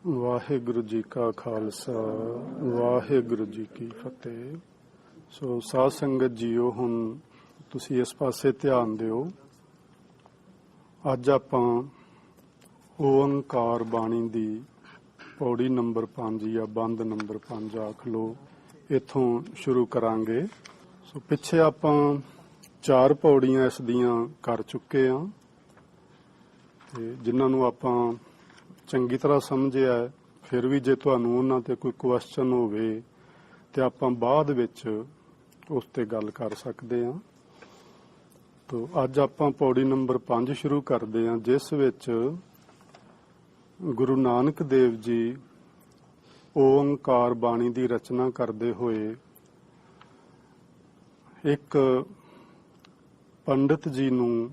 ਵਾਹਿਗੁਰੂ ਜੀ ਕਾ ਖਾਲਸਾ ਵਾਹਿਗੁਰੂ ਜੀ ਕੀ ਫਤਿਹ। ਸੋ ਸਾਧ ਸੰਗਤ ਜੀਓ, ਹੁਣ ਤੁਸੀਂ ਇਸ ਪਾਸੇ ਧਿਆਨ ਦਿਓ। ਅੱਜ ਆਪਾਂ ਓੰਕਾਰ ਬਾਣੀ ਦੀ ਪੌੜੀ ਨੰਬਰ 5 ਜਾਂ ਬੰਦ ਨੰਬਰ 5 ਆਖ ਲਓ, ਇੱਥੋਂ ਸ਼ੁਰੂ ਕਰਾਂਗੇ। ਸੋ ਪਿੱਛੇ ਆਪਾਂ 4 ਪੌੜੀਆਂ ਇਸ ਦੀਆਂ ਕਰ ਚੁੱਕੇ ਹਾਂ ਤੇ ਜਿਨ੍ਹਾਂ ਨੂੰ ਆਪਾਂ ਚੰਗੀ ਤਰ੍ਹਾਂ ਸਮਝਿਆ। ਫਿਰ ਵੀ ਜੇ ਤੁਹਾਨੂੰ ਉਹਨਾਂ ਤੇ ਕੋਈ ਕੁਐਸਚਨ ਹੋਵੇ ਤੇ ਆਪਾਂ ਬਾਅਦ ਵਿੱਚ ਉਸ ਤੇ ਗੱਲ ਕਰ ਸਕਦੇ ਹਾਂ। ਤੋ ਅੱਜ ਆਪਾਂ ਪੌੜੀ ਨੰਬਰ 5 ਸ਼ੁਰੂ ਕਰਦੇ ਹਾਂ, ਜਿਸ ਵਿੱਚ ਗੁਰੂ ਨਾਨਕ ਦੇਵ ਜੀ ਓੰਕਾਰ ਬਾਣੀ ਦੀ ਰਚਨਾ ਕਰਦੇ ਹੋਏ ਇੱਕ ਪੰਡਿਤ ਜੀ ਨੂੰ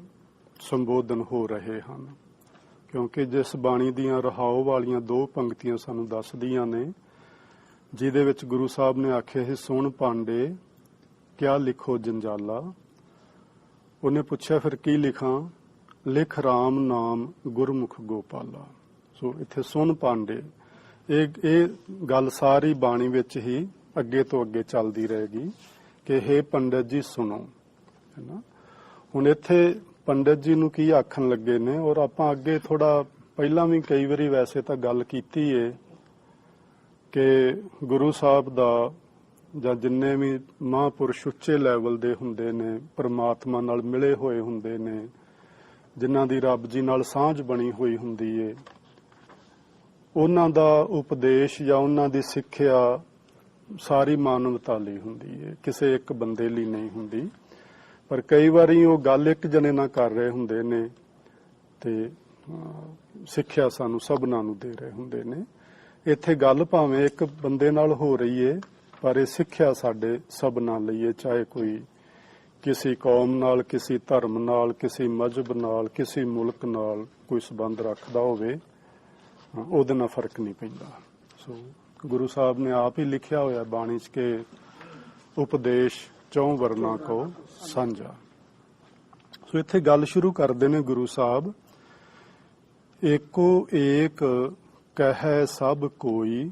ਸੰਬੋਧਨ ਹੋ ਰਹੇ ਹਨ। ਕਿਉਂਕਿ ਜਿਸ ਬਾਣੀ ਦੀਆਂ ਰਹਾਓ ਵਾਲੀਆਂ 2 ਪੰਕਤੀਆਂ ਸਾਨੂੰ ਦੱਸਦੀਆਂ ਨੇ, ਜਿਹਦੇ ਵਿੱਚ ਗੁਰੂ ਸਾਹਿਬ ਨੇ ਆਖਿਆ ਸੀ, ਸੁਣ ਪਾਂਡੇ ਕਿਆ ਲਿਖੋ ਜੰਜਾਲਾ। ਉਹਨੇ ਪੁੱਛਿਆ ਫਿਰ ਕੀ ਲਿਖਾਂ? ਲਿਖ ਰਾਮ ਨਾਮ ਗੁਰਮੁਖ ਗੋਪਾਲਾ। ਸੋ ਇੱਥੇ ਸੁਣ ਪਾਂਡੇ, ਇਹ ਗੱਲ ਸਾਰੀ ਬਾਣੀ ਵਿੱਚ ਹੀ ਅੱਗੇ ਤੋਂ ਅੱਗੇ ਚੱਲਦੀ ਰਹੇਗੀ ਕਿ ਹੇ ਪੰਡਿਤ ਜੀ ਸੁਣੋ, ਹੈ ਨਾ। ਹੁਣ ਇੱਥੇ ਪੰਡਿਤ ਜੀ ਨੂੰ ਕੀ ਆਖਣ ਲੱਗੇ ਨੇ, ਔਰ ਆਪਾਂ ਅੱਗੇ ਥੋੜਾ ਪਹਿਲਾਂ ਵੀ ਕਈ ਵਾਰੀ ਵੈਸੇ ਤਾਂ ਗੱਲ ਕੀਤੀ ਏ ਕਿ ਗੁਰੂ ਸਾਹਿਬ ਦਾ ਜਾਂ ਜਿੰਨੇ ਵੀ ਮਹਾਂਪੁਰਸ਼ ਉੱਚੇ ਲੈਵਲ ਦੇ ਹੁੰਦੇ ਨੇ, ਪਰਮਾਤਮਾ ਨਾਲ ਮਿਲੇ ਹੋਏ ਹੁੰਦੇ ਨੇ, ਜਿਨ੍ਹਾਂ ਦੀ ਰੱਬ ਜੀ ਨਾਲ ਸਾਂਝ ਬਣੀ ਹੋਈ ਹੁੰਦੀ ਏ, ਉਹਨਾਂ ਦਾ ਉਪਦੇਸ਼ ਜਾਂ ਉਹਨਾਂ ਦੀ ਸਿੱਖਿਆ ਸਾਰੀ ਮਾਨਵਤਾ ਲਈ ਹੁੰਦੀ ਏ, ਕਿਸੇ ਇੱਕ ਬੰਦੇ ਲਈ ਨਹੀਂ ਹੁੰਦੀ। ਪਰ ਕਈ ਵਾਰੀ ਉਹ ਗੱਲ ਇੱਕ ਜਣੇ ਨਾਲ ਕਰ ਰਹੇ ਹੁੰਦੇ ਨੇ ਤੇ ਸਿੱਖਿਆ ਸਾਨੂੰ ਸਭਨਾਂ ਨੂੰ ਦੇ ਰਹੇ ਹੁੰਦੇ ਨੇ। ਇੱਥੇ ਗੱਲ ਭਾਵੇਂ ਇੱਕ ਬੰਦੇ ਨਾਲ ਹੋ ਰਹੀ ਏ, ਪਰ ਇਹ ਸਿੱਖਿਆ ਸਾਡੇ ਸਭਨਾਂ ਲਈ ਏ, ਚਾਹੇ ਕੋਈ ਕਿਸੇ ਕੌਮ ਨਾਲ, ਕਿਸੇ ਧਰਮ ਨਾਲ, ਕਿਸੇ ਮਜ਼ਹਬ ਨਾਲ, ਕਿਸੇ ਮੁਲਕ ਨਾਲ ਕੋਈ ਸੰਬੰਧ ਰੱਖਦਾ ਹੋਵੇ, ਉਹਦੇ ਨਾਲ ਫਰਕ ਨਹੀਂ ਪੈਂਦਾ। ਸੋ ਗੁਰੂ ਸਾਹਿਬ ਨੇ ਆਪ ਹੀ ਲਿਖਿਆ ਹੋਇਆ ਬਾਣੀ 'ਚ ਕਿ ਉਪਦੇਸ਼ 4 ਵਰਨਾ ਕੋ ਸਾਂਝਾ। ਸੋ ਇੱਥੇ ਗੱਲ ਸ਼ੁਰੂ ਕਰਦੇ ਨੇ ਗੁਰੂ ਸਾਹਿਬ, ਏਕੋ ਏਕ ਕਹੈ ਸਭ ਕੋਈ।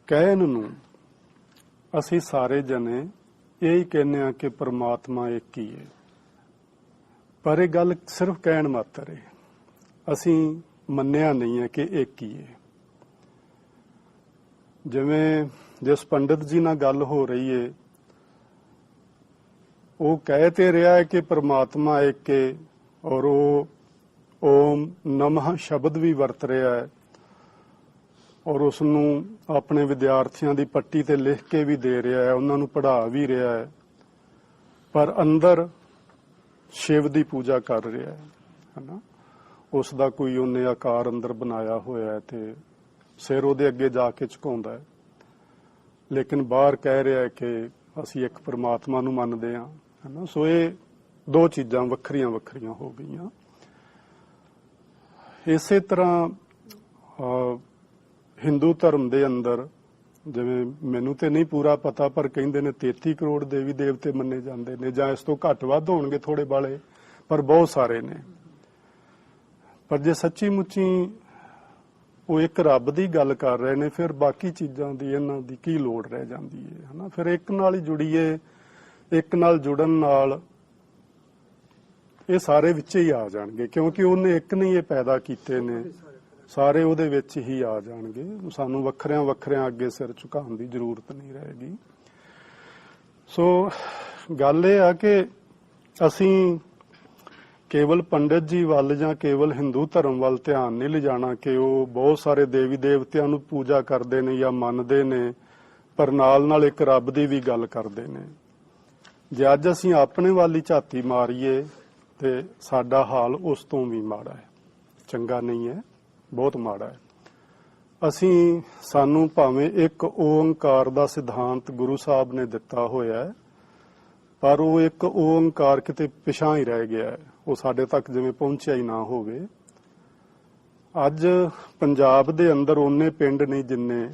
ਕਹਿਣ ਨੂੰ ਅਸੀਂ ਸਾਰੇ ਜਣੇ ਇਹੀ ਕਹਿੰਦੇ ਹਾਂ ਕਿ ਪਰਮਾਤਮਾ ਇੱਕ ਹੀ ਹੈ, ਪਰ ਇਹ ਗੱਲ ਸਿਰਫ ਕਹਿਣ ਮਾਤਰ ਹੈ। ਅਸੀਂ ਮੰਨਿਆ ਨਹੀਂ ਹੈ ਕਿ ਇੱਕ ਹੀ ਹੈ। ਜਿਵੇਂ ਜਿਸ ਪੰਡਿਤ ਜੀ ਨਾਲ ਗੱਲ ਹੋ ਰਹੀ ਹੈ, ਉਹ ਕਹਿ ਤੇ ਰਿਹਾ ਹੈ ਕਿ ਪਰਮਾਤਮਾ ਇੱਕ ਹੈ, ਔਰ ਉਹ ਓਮ ਨਮः ਸ਼ਬਦ ਵੀ ਵਰਤ ਰਿਹਾ ਹੈ, ਔਰ ਉਸ ਨੂੰ ਆਪਣੇ ਵਿਦਿਆਰਥੀਆਂ ਦੀ ਪੱਟੀ ਤੇ ਲਿਖ ਕੇ ਵੀ ਦੇ ਰਿਹਾ ਹੈ, ਉਹਨਾਂ ਨੂੰ ਪੜ੍ਹਾ ਵੀ ਰਿਹਾ ਹੈ, ਪਰ ਅੰਦਰ ਸ਼ਿਵ ਦੀ ਪੂਜਾ ਕਰ ਰਿਹਾ ਹੈ ਨਾ। ਉਸ ਦਾ ਕੋਈ ਉਹਨੇ ਆਕਾਰ ਅੰਦਰ ਬਣਾਇਆ ਹੋਇਆ ਹੈ ਤੇ ਸਿਰ ਉਹਦੇ ਅੱਗੇ ਜਾ ਕੇ ਝੁਕਾਉਂਦਾ ਹੈ, ਲੇਕਿਨ ਬਾਹਰ ਕਹਿ ਰਿਹਾ ਹੈ ਕਿ ਅਸੀਂ ਇੱਕ ਪਰਮਾਤਮਾ ਨੂੰ ਮੰਨਦੇ ਹਾਂ, ਹੈ ਨਾ। ਸੋ ਇਹ 2 ਚੀਜ਼ਾਂ ਵੱਖਰੀਆਂ ਵੱਖਰੀਆਂ ਹੋ ਗਈਆਂ। ਇਸੇ ਤਰ੍ਹਾਂ ਹਿੰਦੂ ਧਰਮ ਦੇ ਅੰਦਰ, ਜਿਵੇਂ ਮੈਨੂੰ ਤੇ ਨਹੀਂ ਪੂਰਾ ਪਤਾ, ਪਰ ਕਹਿੰਦੇ ਨੇ 33 ਕਰੋੜ ਦੇਵੀ ਦੇਵਤੇ ਮੰਨੇ ਜਾਂਦੇ ਨੇ, ਜਾਂ ਇਸ ਤੋਂ ਘੱਟ ਵੱਧ ਹੋਣਗੇ ਥੋੜੇ ਬਾਲੇ, ਪਰ ਬਹੁਤ ਸਾਰੇ ਨੇ। ਪਰ ਜੇ ਸੱਚੀ ਮੁੱਚੀ ਉਹ ਇੱਕ ਰੱਬ ਦੀ ਗੱਲ ਕਰ ਰਹੇ ਨੇ, ਫਿਰ ਬਾਕੀ ਚੀਜ਼ਾਂ ਦੀ ਇਹਨਾਂ ਦੀ ਕੀ ਲੋੜ ਰਹਿ ਜਾਂਦੀ ਹੈ, ਹਨਾ। ਫਿਰ ਇੱਕ ਨਾਲ ਹੀ ਜੁੜੀਏ, ਇੱਕ ਨਾਲ ਜੁੜਨ ਨਾਲ ਇਹ ਸਾਰੇ ਵਿੱਚ ਹੀ ਆ ਜਾਣਗੇ, ਕਿਉਂਕਿ ਉਹਨੇ ਇੱਕ ਨਹੀਂ ਇਹ ਪੈਦਾ ਕੀਤੇ ਨੇ, ਸਾਰੇ ਉਹਦੇ ਵਿੱਚ ਹੀ ਆ ਜਾਣਗੇ। ਸਾਨੂੰ ਵੱਖਰਿਆਂ ਵੱਖਰਿਆਂ ਅੱਗੇ ਸਿਰ ਝੁਕਾਉਣ ਦੀ ਜ਼ਰੂਰਤ ਨਹੀਂ ਰਹੇਗੀ। ਸੋ ਗੱਲ ਇਹ ਆ ਕਿ ਅਸੀਂ ਕੇਵਲ ਪੰਡਿਤ ਜੀ ਵੱਲ ਜਾਂ ਕੇਵਲ ਹਿੰਦੂ ਧਰਮ ਵੱਲ ਧਿਆਨ ਨਹੀਂ ਲਿਜਾਣਾ ਕਿ ਉਹ ਬਹੁਤ ਸਾਰੇ ਦੇਵੀ ਦੇਵਤਿਆਂ ਨੂੰ ਪੂਜਾ ਕਰਦੇ ਨੇ ਜਾਂ ਮੰਨਦੇ ਨੇ, ਪਰ ਨਾਲ ਨਾਲ ਇੱਕ ਰੱਬ ਦੀ ਵੀ ਗੱਲ ਕਰਦੇ ਨੇ। ਜੇ ਅੱਜ ਅਸੀਂ ਆਪਣੇ ਵੱਲ ਹੀ ਝਾਤੀ ਮਾਰੀਏ ਤੇ ਸਾਡਾ ਹਾਲ ਉਸ ਤੋਂ ਵੀ ਮਾੜਾ ਹੈ, ਚੰਗਾ ਨਹੀਂ ਹੈ, ਬਹੁਤ ਮਾੜਾ ਹੈ। ਸਾਨੂੰ ਭਾਵੇਂ ਇੱਕ ਓੰਕਾਰ ਦਾ ਸਿਧਾਂਤ ਗੁਰੂ ਸਾਹਿਬ ਨੇ ਦਿੱਤਾ ਹੋਇਆ ਹੈ, ਪਰ ਉਹ ਇੱਕ ਓੰਕਾਰ ਕਿਤੇ ਪਿਛਾਂ ਹੀ ਰਹਿ ਗਿਆ ਹੈ, ਉਹ ਸਾਡੇ ਤੱਕ ਜਿਵੇਂ ਪਹੁੰਚਿਆ ਹੀ ਨਾ ਹੋਵੇ। ਅੱਜ ਪੰਜਾਬ ਦੇ ਅੰਦਰ ਉਹਨੇ ਪਿੰਡ ਨਹੀਂ ਜਿੰਨੇ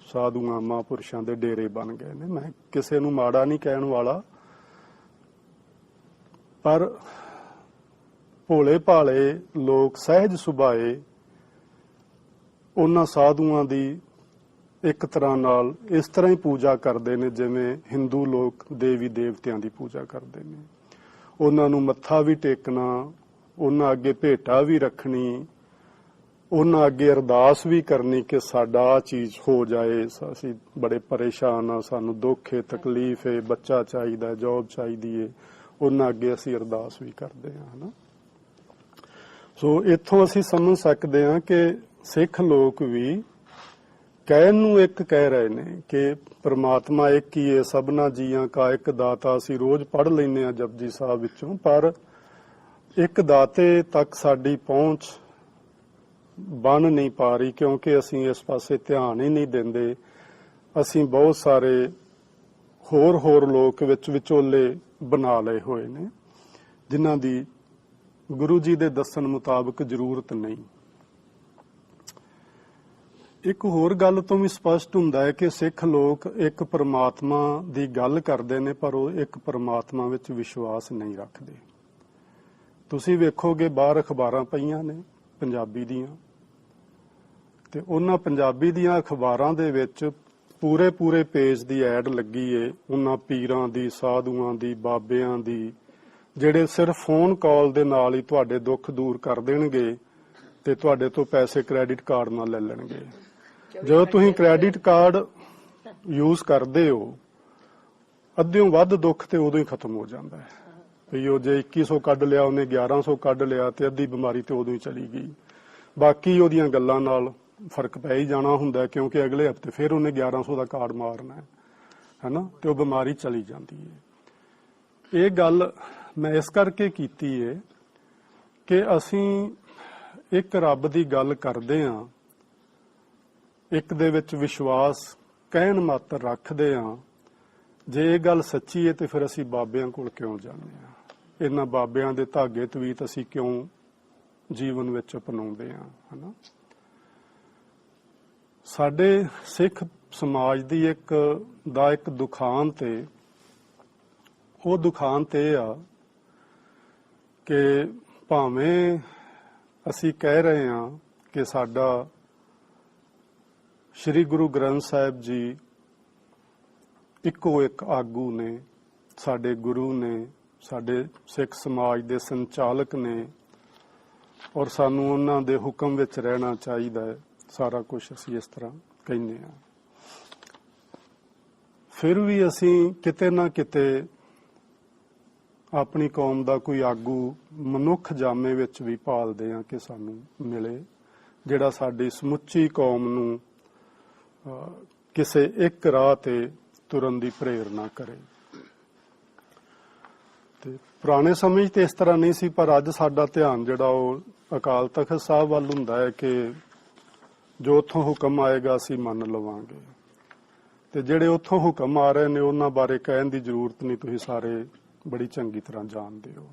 ਸਾਧੂਆਂ ਮਹਾਂਪੁਰਸ਼ਾਂ ਦੇ ਡੇਰੇ ਬਣ ਗਏ ਨੇ। ਮੈਂ ਕਿਸੇ ਨੂੰ ਮਾੜਾ ਨਹੀਂ ਕਹਿਣ ਵਾਲਾ, ਪਰ ਭੋਲੇ ਭਾਲੇ ਲੋਕ, ਸਹਿਜ ਸੁਭਾਏ, ਉਹਨਾਂ ਸਾਧੂਆਂ ਦੀ ਇੱਕ ਤਰ੍ਹਾਂ ਨਾਲ ਇਸ ਤਰ੍ਹਾਂ ਹੀ ਪੂਜਾ ਕਰਦੇ ਨੇ ਜਿਵੇਂ ਹਿੰਦੂ ਲੋਕ ਦੇਵੀ ਦੇਵਤਿਆਂ ਦੀ ਪੂਜਾ ਕਰਦੇ ਨੇ। ਉਹਨਾਂ ਨੂੰ ਮੱਥਾ ਵੀ ਟੇਕਣਾ, ਉਹਨਾਂ ਅੱਗੇ ਭੇਟਾ ਵੀ ਰੱਖਣੀ, ਉਹਨਾਂ ਅੱਗੇ ਅਰਦਾਸ ਵੀ ਕਰਨੀ ਕਿ ਸਾਡਾ ਆਹ ਚੀਜ਼ ਹੋ ਜਾਏ, ਅਸੀਂ ਬੜੇ ਪਰੇਸ਼ਾਨ ਆ, ਸਾਨੂੰ ਦੁੱਖ ਹੈ, ਤਕਲੀਫ ਹੈ, ਬੱਚਾ ਚਾਹੀਦਾ, ਜੌਬ ਚਾਹੀਦੀ ਹੈ, ਉਹਨਾਂ ਅੱਗੇ ਅਸੀਂ ਅਰਦਾਸ ਵੀ ਕਰਦੇ ਹਾਂ, ਹਨਾ। ਸੋ ਇੱਥੋਂ ਅਸੀਂ ਸਮਝ ਸਕਦੇ ਹਾਂ ਕਿ ਸਿੱਖ ਲੋਕ ਵੀ ਕਹਿਣ ਨੂੰ ਇੱਕ ਕਹਿ ਰਹੇ ਨੇ ਕਿ ਪ੍ਰਮਾਤਮਾ ਇੱਕ ਹੀ ਹੈ, ਸਭਨਾ ਜੀਆਂ ਕਾ ਇੱਕ ਦਾਤਾ। ਅਸੀਂ ਰੋਜ਼ ਪੜ੍ਹ ਲੈਂਦੇ ਹਾਂ ਜਪਜੀ ਸਾਹਿਬ ਵਿੱਚੋਂ, ਪਰ ਇੱਕ ਦਾਤੇ ਤੱਕ ਸਾਡੀ ਪਹੁੰਚ ਬਣ ਨਹੀਂ ਪਾ ਰਹੀ ਕਿਉਂਕਿ ਅਸੀਂ ਇਸ ਪਾਸੇ ਧਿਆਨ ਹੀ ਨਹੀਂ ਦਿੰਦੇ। ਅਸੀਂ ਬਹੁਤ ਸਾਰੇ ਹੋਰ ਲੋਕ ਵਿੱਚ ਵਿਚੋਲੇ ਬਣਾ ਲਏ ਹੋਏ ਨੇ ਜਿਨ੍ਹਾਂ ਦੀ ਗੁਰੂ ਜੀ ਦੇ ਦੱਸਣ ਮੁਤਾਬਕ ਜ਼ਰੂਰਤ ਨਹੀਂ। ਇੱਕ ਹੋਰ ਗੱਲ ਤੋਂ ਵੀ ਸਪਸ਼ਟ ਹੁੰਦਾ ਹੈ ਕਿ ਸਿੱਖ ਲੋਕ ਇੱਕ ਪਰਮਾਤਮਾ ਦੀ ਗੱਲ ਕਰਦੇ ਨੇ ਪਰ ਉਹ ਇੱਕ ਪਰਮਾਤਮਾ ਵਿੱਚ ਵਿਸ਼ਵਾਸ ਨਹੀਂ ਰੱਖਦੇ। ਤੁਸੀਂ ਵੇਖੋਗੇ ਬਾਹਰ ਅਖਬਾਰਾਂ ਪਈਆਂ ਨੇ ਪੰਜਾਬੀ ਦੀਆਂ, ਤੇ ਉਹਨਾਂ ਪੰਜਾਬੀ ਦੀਆਂ ਅਖਬਾਰਾਂ ਦੇ ਵਿੱਚ ਪੂਰੇ ਪੇਜ ਦੀ ਐਡ ਲੱਗੀ ਏ ਉਹਨਾਂ ਪੀਰਾਂ ਦੀ, ਸਾਧੂਆਂ ਦੀ, ਬਾਬਿਆਂ ਦੀ, ਜਿਹੜੇ ਸਿਰਫ ਫੋਨ ਕਾਲ ਦੇ ਨਾਲ ਹੀ ਤੁਹਾਡੇ ਦੁੱਖ ਦੂਰ ਕਰ ਦੇਣਗੇ ਤੇ ਤੁਹਾਡੇ ਤੋਂ ਪੈਸੇ ਕ੍ਰੈਡਿਟ ਕਾਰਡ ਨਾਲ ਲੈ ਲੈਣਗੇ। ਜਦੋਂ ਤੁਸੀਂ ਕ੍ਰੈਡਿਟ ਕਾਰਡ ਯੂਜ਼ ਕਰਦੇ ਹੋ, ਅੱਧਿਓਂ ਵੱਧ ਦੁੱਖ ਤੇ ਉਦੋਂ ਹੀ ਖਤਮ ਹੋ ਜਾਂਦਾ ਹੈ। ਵੀ ਉਹ ਜੇ 2100 ਕੱਢ ਲਿਆ, ਉਹਨੇ 1100 ਕੱਢ ਲਿਆ ਤੇ ਅੱਧੀ ਬਿਮਾਰੀ ਤੇ ਉਦੋਂ ਹੀ ਚਲੀ ਗਈ। ਬਾਕੀ ਉਹਦੀਆਂ ਗੱਲਾਂ ਨਾਲ ਫਰਕ ਪੈ ਹੀ ਜਾਣਾ ਹੁੰਦਾ ਕਿਉਂਕਿ ਅਗਲੇ ਹਫ਼ਤੇ ਫਿਰ ਉਹਨੇ 1100 ਦਾ ਕਾਰਡ ਮਾਰਨਾ ਹੈ ਨਾ, ਤੇ ਉਹ ਬਿਮਾਰੀ ਚਲੀ ਜਾਂਦੀ ਹੈ। ਇਹ ਗੱਲ ਮੈਂ ਇਸ ਕਰਕੇ ਕੀਤੀ ਹੈ ਕਿ ਅਸੀਂ ਇੱਕ ਰੱਬ ਦੀ ਗੱਲ ਕਰਦੇ ਹਾਂ, ਇੱਕ ਦੇ ਵਿੱਚ ਵਿਸ਼ਵਾਸ ਕਹਿਣ ਮਾਤਰ ਰੱਖਦੇ ਹਾਂ। ਜੇ ਇਹ ਗੱਲ ਸੱਚੀ ਹੈ ਤੇ ਫਿਰ ਅਸੀਂ ਬਾਬਿਆਂ ਕੋਲ ਕਿਉਂ ਜਾਂਦੇ ਹਾਂ? ਇਹਨਾਂ ਬਾਬਿਆਂ ਦੇ ਧਾਗੇ ਤਵੀਤ ਅਸੀਂ ਕਿਉਂ ਜੀਵਨ ਵਿੱਚ ਅਪਣਾਉਂਦੇ ਹਾਂ, ਹਨਾ। ਸਾਡੇ ਸਿੱਖ ਸਮਾਜ ਦੀ ਇੱਕ ਦੁਖਾਂਤ ਹੈ। ਉਹ ਦੁਖਾਂਤ ਇਹ ਆ ਕਿ ਭਾਵੇਂ ਅਸੀਂ ਕਹਿ ਰਹੇ ਹਾਂ ਕਿ ਸਾਡਾ ਸ਼੍ਰੀ ਗੁਰੂ ਗ੍ਰੰਥ ਸਾਹਿਬ ਜੀ ਇੱਕੋ ਇੱਕ ਆਗੂ ਨੇ, ਸਾਡੇ ਗੁਰੂ ਨੇ, ਸਾਡੇ ਸਿੱਖ ਸਮਾਜ ਦੇ ਸੰਚਾਲਕ ਨੇ, ਔਰ ਸਾਨੂੰ ਉਹਨਾਂ ਦੇ ਹੁਕਮ ਵਿੱਚ ਰਹਿਣਾ ਚਾਹੀਦਾ ਹੈ, ਸਾਰਾ ਕੁਝ ਅਸੀਂ ਇਸ ਤਰ੍ਹਾਂ ਕਹਿੰਦੇ ਹਾਂ। ਫਿਰ ਵੀ ਅਸੀਂ ਕਿਤੇ ਨਾ ਕਿਤੇ ਆਪਣੀ ਕੌਮ ਦਾ ਕੋਈ ਆਗੂ ਮਨੁੱਖ ਜਾਮੇ ਵਿੱਚ ਵੀ ਭਾਲਦੇ ਹਾਂ ਕਿ ਸਾਨੂੰ ਮਿਲੇ, ਜਿਹੜਾ ਸਾਡੀ ਸਮੁੱਚੀ ਕੌਮ ਨੂੰ ਕਿਸੇ ਇੱਕ ਰਾਹ ਤੇ ਤੁਰਨ ਦੀ ਪ੍ਰੇਰਨਾ ਕਰੇ। ਤੇ ਪੁਰਾਣੇ ਸਮੇਂ 'ਚ ਤੇ ਇਸ ਤਰ੍ਹਾਂ ਨਹੀਂ ਸੀ, ਪਰ ਅੱਜ ਸਾਡਾ ਧਿਆਨ ਜਿਹੜਾ ਉਹ ਅਕਾਲ ਤਖ਼ਤ ਸਾਹਿਬ ਵੱਲ ਹੁੰਦਾ ਹੈ ਕਿ ਜੋ ਉੱਥੋਂ ਹੁਕਮ ਆਏਗਾ ਅਸੀਂ ਮੰਨ ਲਵਾਂਗੇ। ਤੇ ਜਿਹੜੇ ਉੱਥੋਂ ਹੁਕਮ ਆ ਰਹੇ ਨੇ ਉਹਨਾਂ ਬਾਰੇ ਕਹਿਣ ਦੀ ਜ਼ਰੂਰਤ ਨਹੀਂ, ਤੁਸੀਂ ਸਾਰੇ ਬੜੀ ਚੰਗੀ ਤਰ੍ਹਾਂ ਜਾਣਦੇ ਹੋ।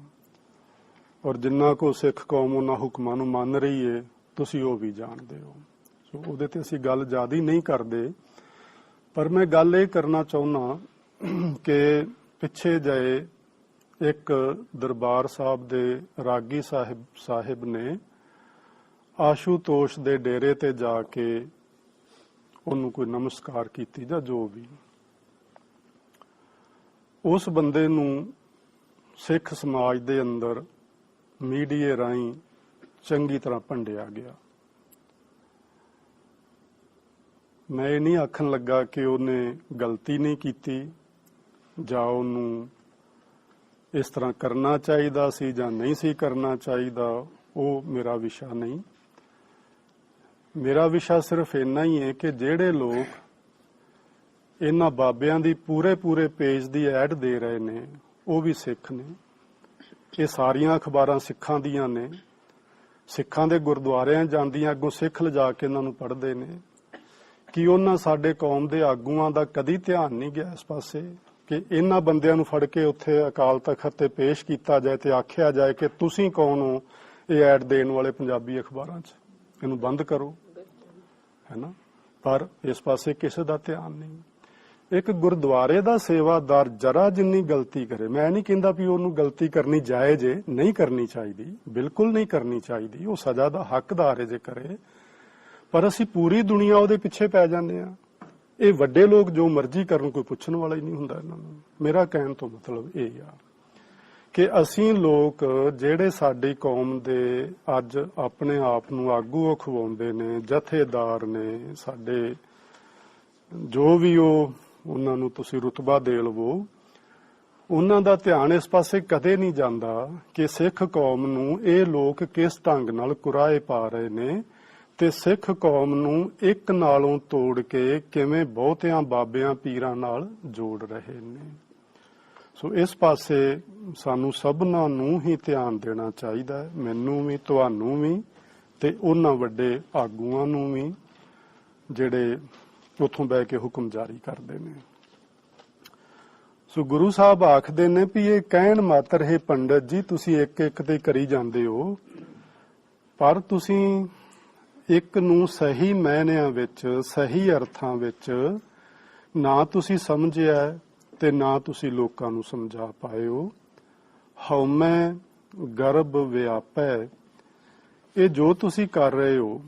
ਔਰ ਜਿੰਨਾ ਕੋ ਸਿੱਖ ਕੌਮ ਉਹਨਾਂ ਹੁਕਮਾਂ ਨੂੰ ਮੰਨ ਰਹੀ ਹੈ ਤੁਸੀਂ ਉਹ ਵੀ ਜਾਣਦੇ ਹੋ। ਸੋ ਉਹਦੇ ਤੇ ਅਸੀਂ ਗੱਲ ਜ਼ਿਆਦਾ ਨਹੀਂ ਕਰਦੇ, ਪਰ ਮੈਂ ਗੱਲ ਇਹ ਕਰਨਾ ਚਾਹੁੰਦਾ ਕਿ ਪਿੱਛੇ ਜਿਹੇ ਇੱਕ ਦਰਬਾਰ ਸਾਹਿਬ ਦੇ ਰਾਗੀ ਸਾਹਿਬ ਨੇ ਆਸ਼ੂਤੋਸ਼ ਦੇ ਡੇਰੇ ਤੇ ਜਾ ਕੇ ਉਹਨੂੰ ਕੋਈ ਨਮਸਕਾਰ ਕੀਤੀ ਜਾਂ ਜੋ ਵੀ। ਉਸ ਬੰਦੇ ਨੂੰ ਸਿੱਖ ਸਮਾਜ ਦੇ ਅੰਦਰ ਮੀਡੀਆ ਰਾਹੀਂ ਚੰਗੀ ਤਰ੍ਹਾਂ ਭੰਡਿਆ ਗਿਆ। ਮੈਂ ਇਹ ਨਹੀਂ ਆਖਣ ਲੱਗਾ ਕਿ ਉਹਨੇ ਗਲਤੀ ਨਹੀਂ ਕੀਤੀ ਜਾਂ ਉਹਨੂੰ ਇਸ ਤਰ੍ਹਾਂ ਕਰਨਾ ਚਾਹੀਦਾ ਸੀ ਜਾਂ ਨਹੀਂ ਸੀ ਕਰਨਾ ਚਾਹੀਦਾ, ਉਹ ਮੇਰਾ ਵਿਸ਼ਾ ਨਹੀਂ। ਮੇਰਾ ਵਿਸ਼ਾ ਸਿਰਫ ਇੰਨਾ ਹੀ ਹੈ ਕਿ ਜਿਹੜੇ ਲੋਕ ਇਹਨਾਂ ਬਾਬਿਆਂ ਦੀ ਪੂਰੇ ਪੇਜ ਦੀ ਐਡ ਦੇ ਰਹੇ ਨੇ ਉਹ ਵੀ ਸਿੱਖ ਨੇ। ਇਹ ਸਾਰੀਆਂ ਅਖਬਾਰਾਂ ਸਿੱਖਾਂ ਦੀਆਂ ਨੇ, ਸਿੱਖਾਂ ਦੇ ਗੁਰਦੁਆਰਿਆਂ ਜਾਂਦੀਆਂ, ਅੱਗੋਂ ਸਿੱਖ ਲਿਜਾ ਕੇ ਇਹਨਾਂ ਨੂੰ ਪੜ੍ਹਦੇ ਨੇ। ਕਿ ਉਹਨਾਂ ਸਾਡੇ ਕੌਮ ਦੇ ਆਗੂਆਂ ਦਾ ਕਦੀ ਧਿਆਨ ਨਹੀਂ ਗਿਆ ਇਸ ਪਾਸੇ ਕਿ ਇਹਨਾਂ ਬੰਦਿਆਂ ਨੂੰ ਫੜ ਕੇ ਉੱਥੇ ਅਕਾਲ ਤਖ਼ਤ ਤੇ ਪੇਸ਼ ਕੀਤਾ ਜਾਏ ਤੇ ਆਖਿਆ ਜਾਏ ਕਿ ਤੁਸੀਂ ਕੌਣ ਹੋ ਇਹ ਐਡ ਦੇਣ ਵਾਲੇ ਪੰਜਾਬੀ ਅਖਬਾਰਾਂ 'ਚ, ਇਹਨੂੰ ਬੰਦ ਕਰੋ, ਹੈ ਨਾ। ਪਰ ਇਸ ਪਾਸੇ ਕਿਸੇ ਦਾ ਧਿਆਨ ਨਹੀਂ। ਇੱਕ ਗੁਰਦੁਆਰੇ ਦਾ ਸੇਵਾਦਾਰ ਜਰਾ ਜਿੰਨੀ ਗਲਤੀ ਕਰੇ, ਮੈਂ ਨਹੀਂ ਕਹਿੰਦਾ ਵੀ ਉਹਨੂੰ ਗਲਤੀ ਕਰਨੀ ਜਾਇਜ਼ ਏ, ਨਹੀਂ ਕਰਨੀ ਚਾਹੀਦੀ, ਬਿਲਕੁਲ ਨਹੀਂ ਕਰਨੀ ਚਾਹੀਦੀ, ਉਹ ਸਜ਼ਾ ਦਾ ਹੱਕਦਾਰ ਹੈ ਜੇ ਕਰੇ, ਪਰ ਅਸੀਂ ਪੂਰੀ ਦੁਨੀਆ ਉਹਦੇ ਪਿੱਛੇ ਪੈ ਜਾਂਦੇ ਆ। ਇਹ ਵੱਡੇ ਲੋਕ ਜੋ ਮਰਜ਼ੀ ਕਰਨ, ਕੋਈ ਪੁੱਛਣ ਵਾਲਾ ਹੀ ਨਹੀਂ ਹੁੰਦਾ ਇਹਨਾਂ ਨੂੰ। ਮੇਰਾ ਕਹਿਣ ਤੋਂ ਮਤਲਬ ਇਹ ਆ ਕਿ ਅਸੀਂ ਲੋਕ ਜਿਹੜੇ ਸਾਡੀ ਕੌਮ ਦੇ ਅੱਜ ਆਪਣੇ ਆਪ ਨੂੰ ਆਗੂ ਅਖਵਾਉਂਦੇ ਨੇ, ਜਥੇਦਾਰ ਨੇ ਸਾਡੇ, ਜੋ ਵੀ ਉਹਨਾਂ ਨੂੰ ਤੁਸੀਂ ਰੁਤਬਾ ਦੇ ਲਵੋ, ਉਹਨਾਂ ਦਾ ਧਿਆਨ ਇਸ ਪਾਸੇ ਕਦੇ ਨਹੀਂ ਜਾਂਦਾ ਕਿ ਸਿੱਖ ਕੌਮ ਨੂੰ ਇਹ ਲੋਕ ਕਿਸ ਢੰਗ ਨਾਲ ਕੁਰਾਏ ਪਾ ਰਹੇ ਨੇ ਤੇ ਸਿੱਖ ਕੌਮ ਨੂੰ ਇੱਕ ਨਾਲੋਂ ਤੋੜ ਕੇ ਕਿਵੇਂ ਬਹੁਤਿਆਂ ਬਾਬਿਆਂ ਪੀਰਾਂ ਨਾਲ ਜੋੜ ਰਹੇ ਨੇ। ਸੋ ਇਸ ਪਾਸੇ ਸਾਨੂੰ ਸਭਨਾਂ ਨੂੰ ਹੀ ਧਿਆਨ ਦੇਣਾ ਚਾਹੀਦਾ ਹੈ, ਮੈਨੂੰ ਵੀ, ਤੁਹਾਨੂੰ ਵੀ, ਤੇ ਉਹਨਾਂ ਵੱਡੇ ਆਗੂਆਂ ਨੂੰ ਵੀ ਜਿਹੜੇ ਉੱਥੋਂ ਬਹਿ ਕੇ ਹੁਕਮ ਜਾਰੀ ਕਰਦੇ ਨੇ। ਸੋ ਗੁਰੂ ਸਾਹਿਬ ਆਖਦੇ ਨੇ ਵੀ ਇਹ ਕਹਿਣ ਮਾਤਰ ਹੈ ਪੰਡਤ ਜੀ, ਤੁਸੀਂ ਇੱਕ ਇੱਕ ਤੇ ਕਰੀ ਜਾਂਦੇ ਹੋ, ਪਰ ਤੁਸੀਂ ਇੱਕ ਨੂੰ ਸਹੀ ਮਾਇਨਿਆਂ ਵਿੱਚ, ਸਹੀ ਅਰਥਾਂ ਵਿੱਚ ਨਾ ਤੁਸੀਂ ਸਮਝਿਆ ਤੇ ਨਾ ਤੁਸੀਂ ਲੋਕਾਂ ਨੂੰ ਸਮਝਾ ਪਾਏ ਹੋ। ਹਉਮੈ ਗਰਭ ਵਿਆਪੈ, ਇਹ ਜੋ ਤੁਸੀਂ ਕਰ ਰਹੇ ਹੋ,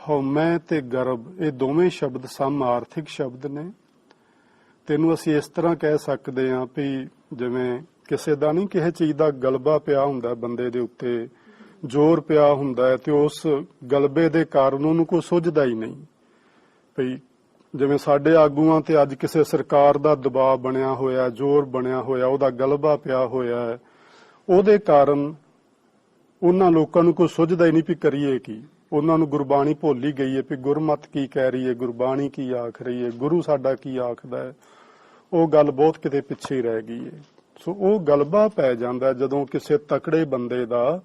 ਹਉਮੈ ਤੇ ਗਰਭ, ਇਹ ਦੋਵੇਂ ਸ਼ਬਦ ਸਮਾਰਥਿਕ ਸ਼ਬਦ ਨੇ। ਤੈਨੂੰ ਅਸੀਂ ਇਸ ਤਰ੍ਹਾਂ ਕਹਿ ਸਕਦੇ ਹਾਂ ਵੀ ਜਿਵੇਂ ਕਿਸੇ ਦਾ ਨਹੀਂ, ਕਿਸੇ ਚੀਜ਼ ਦਾ ਗਲਬਾ ਪਿਆ ਹੁੰਦਾ ਬੰਦੇ ਦੇ ਉੱਤੇ, ਜ਼ੋਰ ਪਿਆ ਹੁੰਦਾ ਹੈ ਤੇ ਉਸ ਗਲਬੇ ਦੇ ਕਾਰਨ ਉਹਨੂੰ ਕੋਈ ਸੁੱਝਦਾ ਹੀ ਨਹੀਂ। ਭਈ ਜਿਵੇਂ ਸਾਡੇ ਆਗੂਆਂ ਤੇ ਅੱਜ ਕਿਸੇ ਸਰਕਾਰ ਦਾ ਦਬਾਅ ਬਣਿਆ ਹੋਇਆ, ਜ਼ੋਰ ਬਣਿਆ ਹੋਇਆ, ਉਹਦਾ ਗਲਬਾ ਪਿਆ ਹੋਇਆ ਹੈ, ਉਹਦੇ ਕਾਰਨ ਉਹਨਾਂ ਲੋਕਾਂ ਨੂੰ ਕੋਈ ਸੁੱਝਦਾ ਹੀ ਨਹੀਂ ਵੀ ਕਰੀਏ ਕੀ। ਉਹਨਾਂ ਨੂੰ ਗੁਰਬਾਣੀ ਭੁੱਲ ਹੀ ਗਈ ਹੈ ਵੀ ਗੁਰਮਤ ਕੀ ਕਹਿ ਰਹੀ ਹੈ, ਗੁਰਬਾਣੀ ਕੀ ਆਖ ਰਹੀ ਹੈ, ਗੁਰੂ ਸਾਡਾ ਕੀ ਆਖਦਾ ਹੈ। ਉਹ ਗੱਲ ਬਹੁਤ ਕਿਤੇ ਪਿੱਛੇ ਰਹਿ ਗਈ ਹੈ। ਸੋ ਉਹ ਗਲਬਾ ਪੈ ਜਾਂਦਾ ਜਦੋਂ ਕਿਸੇ ਤਕੜੇ ਬੰਦੇ ਦਾ,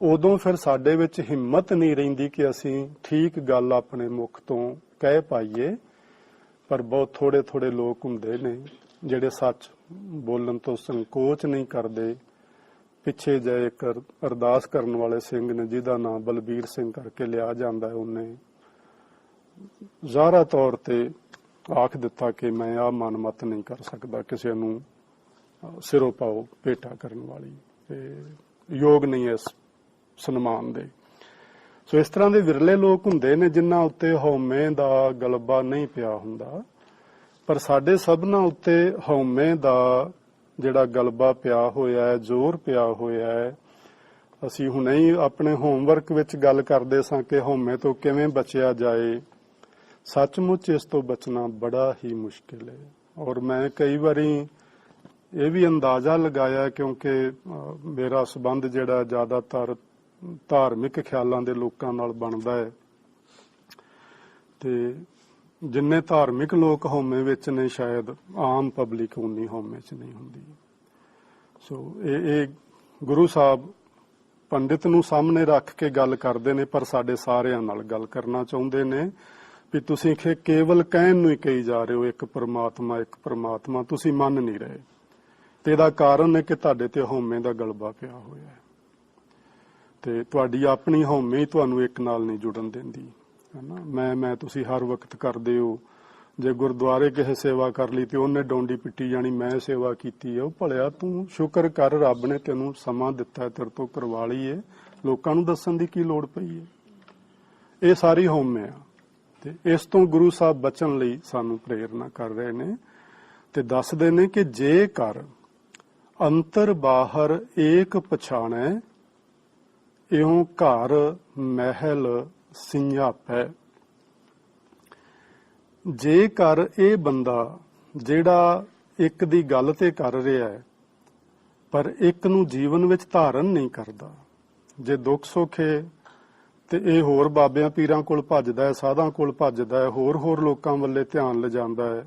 ਉਦੋਂ ਫਿਰ ਸਾਡੇ ਵਿੱਚ ਹਿੰਮਤ ਨਹੀਂ ਰਹਿੰਦੀ ਕਿ ਅਸੀਂ ਠੀਕ ਗੱਲ ਆਪਣੇ ਮੁਖ ਤੋਂ ਕਹਿ ਪਾਈਏ। ਪਰ ਬਹੁਤ ਥੋੜੇ ਥੋੜੇ ਲੋਕ ਹੁੰਦੇ ਨੇ ਜਿਹੜੇ ਸੱਚ ਬੋਲਣ ਤੋਂ ਸੰਕੋਚ ਨਹੀਂ ਕਰਦੇ। ਪਿੱਛੇ ਜੇ ਇੱਕ ਅਰਦਾਸ ਕਰਨ ਵਾਲੇ ਸਿੰਘ ਨੇ ਜਿਹਦਾ ਨਾਮ ਬਲਬੀਰ ਸਿੰਘ ਕਰਕੇ ਲਿਆ ਜਾਂਦਾ ਹੈ, ਉਹਨੇ ਜ਼ਾਹਰਾ ਤੌਰ ਤੇ ਆਖ ਦਿੱਤਾ ਕਿ ਮੈਂ ਆਹ ਮਨਮਤ ਨਹੀਂ ਕਰ ਸਕਦਾ ਕਿਸੇ ਨੂੰ ਸਿਰੋਂ ਪਾਓ ਭੇਟਾ ਕਰਨ ਵਾਲੀ, ਤੇ ਯੋਗ ਨਹੀਂ ਇਸ ਸਨਮਾਨ ਦੇ। ਸੋ ਇਸ ਤਰ੍ਹਾਂ ਦੇ ਵਿਰਲੇ ਲੋਕ ਹੁੰਦੇ ਨੇ ਜਿਨ੍ਹਾਂ ਉੱਤੇ ਹਉਮੈ ਦਾ ਗਲਬਾ ਨਹੀਂ ਪਿਆ ਹੁੰਦਾ, ਪਰ ਸਾਡੇ ਸਭਨਾਂ ਉੱਤੇ ਹਉਮੈ ਦਾ ਜਿਹੜਾ ਗਲਬਾ ਪਿਆ ਹੋਇਆ ਹੈ, ਜ਼ੋਰ ਪਿਆ ਹੋਇਆ ਹੈ। ਅਸੀਂ ਹੁਣੇ ਹੀ ਆਪਣੇ ਹੋਮਵਰਕ ਵਿੱਚ ਗੱਲ ਕਰਦੇ ਸਾਂ ਕਿ ਹਉਮੈ ਤੋਂ ਕਿਵੇਂ ਬਚਿਆ ਜਾਏ। ਸੱਚਮੁੱਚ ਇਸ ਤੋਂ ਬਚਣਾ ਬੜਾ ਹੀ ਮੁਸ਼ਕਿਲ ਹੈ। ਔਰ ਮੈਂ ਕਈ ਵਾਰੀ ਇਹ ਵੀ ਅੰਦਾਜ਼ਾ ਲਗਾਇਆ, ਕਿਉਂਕਿ ਮੇਰਾ ਸੰਬੰਧ ਜਿਹੜਾ ਜ਼ਿਆਦਾਤਰ ਧਾਰਮਿਕ ਖਿਆਲਾਂ ਦੇ ਲੋਕਾਂ ਨਾਲ ਬਣਦਾ ਹੈ, ਤੇ ਜਿੰਨੇ ਧਾਰਮਿਕ ਲੋਕ ਹਉਮੈ ਵਿੱਚ ਨੇ ਸ਼ਾਇਦ ਆਮ ਪਬਲਿਕ ਉਨੀ ਹਉਮੈ ਚ ਨਹੀਂ ਹੁੰਦੀ। ਸੋ ਇਹ ਗੁਰੂ ਸਾਹਿਬ ਪੰਡਿਤ ਨੂੰ ਸਾਹਮਣੇ ਰੱਖ ਕੇ ਗੱਲ ਕਰਦੇ ਨੇ, ਪਰ ਸਾਡੇ ਸਾਰਿਆਂ ਨਾਲ ਗੱਲ ਕਰਨਾ ਚਾਹੁੰਦੇ ਨੇ ਵੀ ਤੁਸੀਂ ਕੇਵਲ ਕਹਿਣ ਨੂੰ ਹੀ ਕਹੀ ਜਾ ਰਹੇ ਹੋ ਇੱਕ ਪਰਮਾਤਮਾ, ਇੱਕ ਪਰਮਾਤਮਾ, ਤੁਸੀਂ ਮੰਨ ਨਹੀਂ ਰਹੇ। ਤੇ ਇਹਦਾ ਕਾਰਨ ਹੈ ਕਿ ਤੁਹਾਡੇ ਤੇ ਹਉਮੈ ਦਾ ਗਲਬਾ ਪਿਆ ਹੋਇਆ ਹੈ ਤੇ ਤੁਹਾਡੀ ਆਪਣੀ ਹਉਮੈ ਹੀ ਤੁਹਾਨੂੰ ਇੱਕ ਨਾਲ ਨਹੀਂ ਜੁੜਨ ਦਿੰਦੀ, ਹੈ ਨਾ। ਮੈਂ ਤੁਸੀਂ ਹਰ ਵਕਤ ਕਰਦੇ ਹੋ। ਜੇ ਗੁਰਦੁਆਰੇ ਕਿਸੇ ਸੇਵਾ ਕਰ ਲਈ ਤੇ ਉਹਨੇ ਡੋਂਡੀ ਪਿੱਟੀ ਜਾਣੀ, ਮੈਂ ਸੇਵਾ ਕੀਤੀ ਹੈ। ਉਹ ਭਲਿਆ ਤੂੰ ਸ਼ੁਕਰ ਕਰ, ਰੱਬ ਨੇ ਤੈਨੂੰ ਸਮਾਂ ਦਿੱਤਾ, ਤੇਰੇ ਤੋਂ ਕਰਵਾ ਲਈ ਹੈ, ਲੋਕਾਂ ਨੂੰ ਦੱਸਣ ਦੀ ਕੀ ਲੋੜ ਪਈ ਹੈ। ਇਹ ਸਾਰੀ ਹਉਮੈ ਆ ਤੇ ਇਸ ਤੋਂ ਗੁਰੂ ਸਾਹਿਬ ਬਚਣ ਲਈ ਸਾਨੂੰ ਪ੍ਰੇਰਨਾ ਕਰ ਰਹੇ ਨੇ ਤੇ ਦੱਸਦੇ ਨੇ ਕਿ ਜੇਕਰ ਅੰਤਰ ਬਾਹਰ ਏਕ ਪਛਾਣੈ, ਇਉਂ ਘਰ ਮਹਿਲ ਸਿੰਜਾਪੈ। ਜੇਕਰ ਇਹ ਬੰਦਾ ਜਿਹੜਾ ਇੱਕ ਦੀ ਗੱਲ ਤੇ ਕਰ ਰਿਹਾ ਹੈ ਪਰ ਇੱਕ ਨੂੰ ਜੀਵਨ ਵਿੱਚ ਧਾਰਨ ਨਹੀਂ ਕਰਦਾ, ਜੇ ਦੁੱਖ ਸੁੱਖ ਹੈ ਤੇ ਇਹ ਹੋਰ ਬਾਬਿਆਂ ਪੀਰਾਂ ਕੋਲ ਭੱਜਦਾ ਹੈ, ਸਾਧਾਂ ਕੋਲ ਭੱਜਦਾ ਹੈ, ਹੋਰ ਲੋਕਾਂ ਵੱਲੇ ਧਿਆਨ ਲਿਜਾਂਦਾ ਹੈ,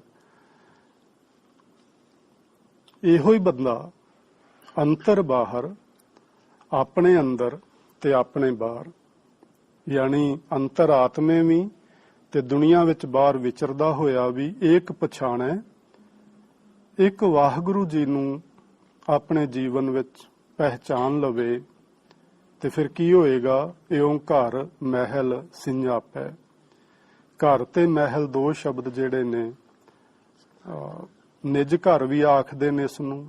ਇਹੋ ਹੀ ਬੰਦਾ ਅੰਤਰ ਬਾਹਰ, ਆਪਣੇ ਅੰਦਰ ਤੇ ਆਪਣੇ ਬਾਹਰ, ਯਾਨੀ ਅੰਤਰ ਆਤਮੇ ਵੀ ਤੇ ਦੁਨੀਆ ਵਿੱਚ ਬਾਹਰ ਵਿਚਰਦਾ ਹੋਇਆ ਵੀ ਏਕ ਪਛਾਣੈ, ਇੱਕ ਵਾਹਿਗੁਰੂ ਜੀ ਨੂੰ ਆਪਣੇ ਜੀਵਨ ਵਿੱਚ ਪਹਿਚਾਨ ਲਵੇ ਤੇ ਫਿਰ ਕੀ ਹੋਏਗਾ। ਇਉਂ ਘਰ ਮਹਿਲ ਸਿੰਜਾਪੈ। ਘਰ ਤੇ ਮਹਿਲ ਦੋ ਸ਼ਬਦ ਜਿਹੜੇ ਨੇ, ਨਿਜ ਘਰ ਵੀ ਆਖਦੇ ਨੇ ਇਸ ਨੂੰ,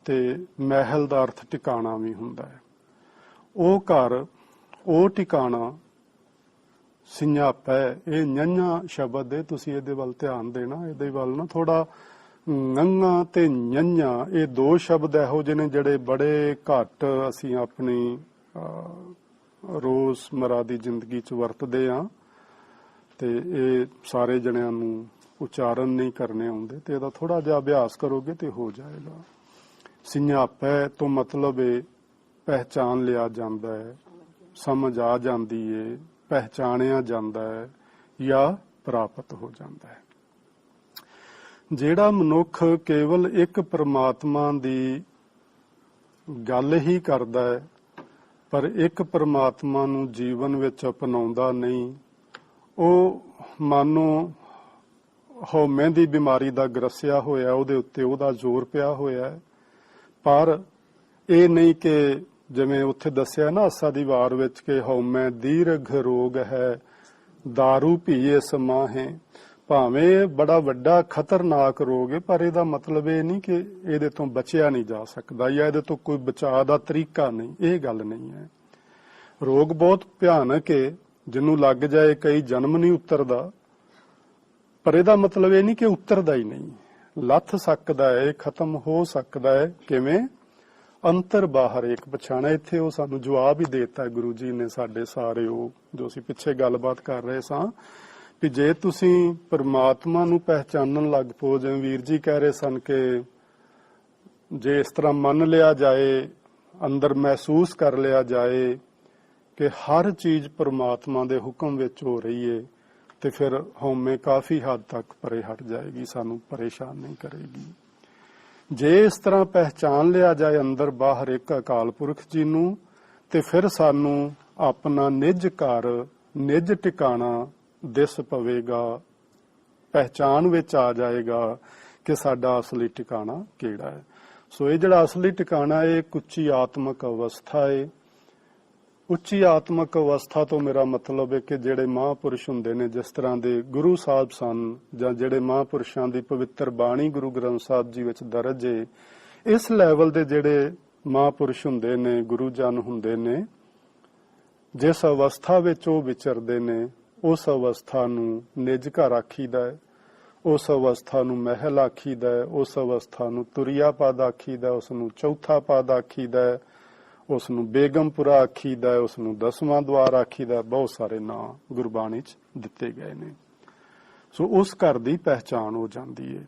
ਤੇ ਮਹਿਲ ਦਾ ਅਰਥ ਟਿਕਾਣਾ ਵੀ ਹੁੰਦਾ ਹੈ। ਉਹ ਘਰ ਉਹ ਟਿਕਾਣਾ ਸਿੰਜਾਪੈ। ਇਹ ਨਿਆਂ ਸ਼ਬਦ ਹੈ, ਤੁਸੀਂ ਇਹਦੇ ਵੱਲ ਧਿਆਨ ਦੇਣਾ। ਇਹਦੇ ਵੱਲ ਨਾ ਥੋੜਾ ਨੰਗਾ ਤੇ ਨਿਆਂ, ਇਹ ਦੋ ਸ਼ਬਦ ਇਹੋ ਜਿਹੇ ਨੇ ਜਿਹੜੇ ਬੜੇ ਘੱਟ ਅਸੀਂ ਆਪਣੀ ਰੋਜ਼ਮਰਾ ਦੀ ਜ਼ਿੰਦਗੀ 'ਚ ਵਰਤਦੇ ਹਾਂ, ਤੇ ਇਹ ਸਾਰੇ ਜਣਿਆਂ ਨੂੰ ਉਚਾਰਨ ਨਹੀਂ ਕਰਨੇ ਆਉਂਦੇ, ਤੇ ਇਹਦਾ ਥੋੜਾ ਜਿਹਾ ਅਭਿਆਸ ਕਰੋਗੇ ਤੇ ਹੋ ਜਾਏਗਾ। ਸਿੰਜਾਪੈ ਤੋਂ ਮਤਲਬ ਹੈ ਪਹਿਚਾਨ ਲਿਆ ਜਾਂਦਾ ਹੈ, ਸਮਝ ਆ ਜਾਂਦੀ ਹੈ, ਪਹਿਚਾਣਿਆ ਜਾਂਦਾ ਹੈ ਜਾਂ ਪ੍ਰਾਪਤ ਹੋ ਜਾਂਦਾ ਹੈ। ਜਿਹੜਾ ਮਨੁੱਖ ਕੇਵਲ ਇੱਕ ਪਰਮਾਤਮਾ ਦੀ ਗੱਲ ਹੀ ਕਰਦਾ ਹੈ, ਪਰ ਇੱਕ ਪਰਮਾਤਮਾ ਨੂੰ ਜੀਵਨ ਵਿੱਚ ਅਪਣਾਉਂਦਾ ਨਹੀਂ, ਉਹ ਮਾਨੋ ਹਉਮੈ ਦੀ ਬਿਮਾਰੀ ਦਾ ਗ੍ਰਸਿਆ ਹੋਇਆ, ਉਹਦੇ ਉੱਤੇ ਉਹਦਾ ਜ਼ੋਰ ਪਿਆ ਹੋਇਆ ਹੈ। ਪਰ ਇਹ ਨਹੀਂ ਕਿ ਜਿਵੇਂ ਉੱਥੇ ਦੱਸਿਆ ਨਾ ਆਸਾ ਦੀ ਵਾਰ ਵਿੱਚ ਕਿ ਹਉਮੈ ਦੀਰਘ ਰੋਗ ਹੈ, ਦਾਰੂ ਪੀਏ ਸਮਾਹੇ। ਭਾਵੇਂ ਬੜਾ ਵੱਡਾ ਖਤਰਨਾਕ ਰੋਗ ਹੈ, ਪਰ ਇਹਦਾ ਮਤਲਬ ਇਹ ਨਹੀਂ ਕਿ ਇਹਦੇ ਤੋਂ ਬਚਿਆ ਨਹੀਂ ਜਾ ਸਕਦਾ ਜਾਂ ਇਹਦੇ ਤੋਂ ਕੋਈ ਬਚਾਅ ਦਾ ਤਰੀਕਾ ਨਹੀਂ, ਇਹ ਗੱਲ ਨਹੀਂ ਹੈ। ਰੋਗ ਬਹੁਤ ਭਿਆਨਕ ਹੈ, ਜਿਹਨੂੰ ਲੱਗ ਜਾਏ ਕਈ ਜਨਮ ਨਹੀਂ ਉਤਰਦਾ, ਪਰ ਇਹਦਾ ਮਤਲਬ ਇਹ ਨਹੀਂ ਕਿ ਉਤਰਦਾ ਹੀ ਨਹੀਂ, ਲੱਥ ਸਕਦਾ ਹੈ, ਖਤਮ ਹੋ ਸਕਦਾ ਹੈ। ਕਿਵੇਂ? ਅੰਤਰ ਬਾਹਰ ਇੱਕ ਪਛਾਣਾ। ਇੱਥੇ ਉਹ ਸਾਨੂੰ ਜਵਾਬ ਹੀ ਦੇਤਾ ਗੁਰੂ ਜੀ ਨੇ ਸਾਡੇ ਸਾਰੇ, ਉਹ ਜੋ ਅਸੀਂ ਪਿੱਛੇ ਗੱਲਬਾਤ ਕਰ ਰਹੇ ਸਾਂ ਕਿ ਜੇ ਤੁਸੀਂ ਪਰਮਾਤਮਾ ਨੂੰ ਪਹਿਚਾਨਣ ਲੱਗ ਪਓ, ਜਿਵੇਂ ਵੀਰ ਜੀ ਕਹਿ ਰਹੇ ਸਨ ਕਿ ਜੇ ਇਸ ਤਰ੍ਹਾਂ ਮੰਨ ਲਿਆ ਜਾਏ, ਅੰਦਰ ਮਹਿਸੂਸ ਕਰ ਲਿਆ ਜਾਏ ਕਿ ਹਰ ਚੀਜ਼ ਪਰਮਾਤਮਾ ਦੇ ਹੁਕਮ ਵਿੱਚ ਹੋ ਰਹੀ ਹੈ, ਤੇ ਫਿਰ ਹਉਮੈ ਕਾਫੀ ਹੱਦ ਤੱਕ ਪਰੇ ਹਟ ਜਾਏਗੀ, ਸਾਨੂੰ ਪਰੇਸ਼ਾਨ ਨਹੀਂ ਕਰੇਗੀ। ਜੇ ਇਸ ਤਰ੍ਹਾਂ ਪਹਿਚਾਨ ਲਿਆ ਜਾਏ ਅੰਦਰ ਬਾਹਰ ਇੱਕ ਅਕਾਲ ਪੁਰਖ ਜੀ ਨੂੰ, ਤੇ ਫਿਰ ਸਾਨੂੰ ਆਪਣਾ ਨਿੱਜ ਘਰ, ਨਿੱਜ ਟਿਕਾਣਾ ਦਿਸ ਪਵੇਗਾ, ਪਹਿਚਾਨ ਵਿੱਚ ਆ ਜਾਏਗਾ ਕਿ ਸਾਡਾ ਅਸਲੀ ਟਿਕਾਣਾ ਕਿਹੜਾ ਹੈ। ਸੋ ਇਹ ਜਿਹੜਾ ਅਸਲੀ ਟਿਕਾਣਾ ਹੈ, ਇੱਕ ਉੱਚੀ ਆਤਮਿਕ ਅਵਸਥਾ ਹੈ। ਉੱਚੀ ਆਤਮਿਕ ਅਵਸਥਾ ਤੋਂ ਮੇਰਾ ਮਤਲਬ ਹੈ ਕਿ ਜਿਹੜੇ ਮਹਾਂਪੁਰਸ਼ ਹੁੰਦੇ ਨੇ, ਜਿਸ ਤਰ੍ਹਾਂ ਦੇ ਗੁਰੂ ਸਾਹਿਬ ਸਨ, ਜਾਂ ਜਿਹੜੇ ਮਹਾਂਪੁਰਸ਼ਾਂ ਦੀ ਪਵਿੱਤਰ ਬਾਣੀ ਗੁਰੂ ਗ੍ਰੰਥ ਸਾਹਿਬ ਜੀ ਵਿੱਚ ਦਰਜ ਹੈ, ਇਸ ਲੈਵਲ ਦੇ ਜਿਹੜੇ ਮਹਾਂਪੁਰਸ਼ ਹੁੰਦੇ ਨੇ, ਗੁਰੂ ਜਨ ਹੁੰਦੇ ਨੇ, ਜਿਸ ਅਵਸਥਾ ਵਿੱਚ ਉਹ ਵਿਚਰਦੇ ਨੇ, ਉਸ ਅਵਸਥਾ ਨੂੰ ਨਿੱਜ ਘਰ ਆਖੀਦਾ ਹੈ, ਉਸ ਅਵਸਥਾ ਨੂੰ ਮਹਿਲ ਆਖੀਦਾ ਹੈ, ਉਸ ਅਵਸਥਾ ਨੂੰ ਤੁਰਿਆ ਪਦ ਆਖੀਦਾ, ਉਸ ਨੂੰ ਚੌਥਾ ਪਦ ਆਖੀਦਾ ਹੈ, ਉਸ ਨੂੰ ਬੇਗਮਪੁਰਾ ਆਖੀਦਾ ਹੈ, ਉਸ ਨੂੰ 10ਵਾਂ ਦਵਾਰ ਆਖੀਦਾ। ਬਹੁਤ ਸਾਰੇ ਨਾਂ ਗੁਰਬਾਣੀ 'ਚ ਦਿੱਤੇ ਗਏ ਨੇ। ਸੋ ਉਸ ਘਰ ਦੀ ਪਹਿਚਾਣ ਹੋ ਜਾਂਦੀ ਹੈ।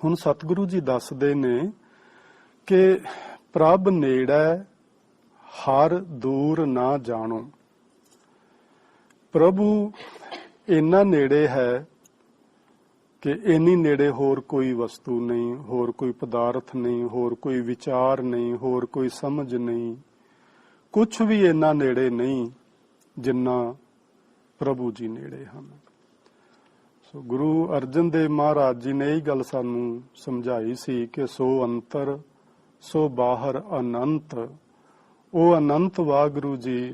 ਹੁਣ ਸਤਿਗੁਰੂ ਜੀ ਦੱਸਦੇ ਨੇ ਕਿ ਪ੍ਰਭ ਨੇੜੈ ਹਰ ਦੂਰ ਨਾ ਜਾਣੋ। ਪ੍ਰਭੂ ਇੰਨਾ ਨੇੜੇ ਹੈ ਕਿ ਇੰਨੀ ਨੇੜੇ ਹੋਰ ਕੋਈ ਵਸਤੂ ਨਹੀਂ, ਹੋਰ ਕੋਈ ਪਦਾਰਥ ਨਹੀਂ, ਹੋਰ ਕੋਈ ਵਿਚਾਰ ਨਹੀਂ, ਹੋਰ ਕੋਈ ਸਮਝ ਨਹੀਂ, ਕੁਛ ਵੀ ਇੰਨਾ ਨੇੜੇ ਨਹੀਂ ਜਿੰਨਾ ਪ੍ਰਭੂ ਜੀ ਨੇੜੇ ਹਨ। ਸੋ ਗੁਰੂ ਅਰਜਨ ਦੇਵ ਮਹਾਰਾਜ ਜੀ ਨੇ ਇਹ ਗੱਲ ਸਾਨੂੰ ਸਮਝਾਈ ਸੀ ਕਿ ਸੋ ਅੰਤਰ ਸੋ ਬਾਹਰ ਅਨੰਤ। ਉਹ ਅਨੰਤ ਵਾਹਿਗੁਰੂ ਜੀ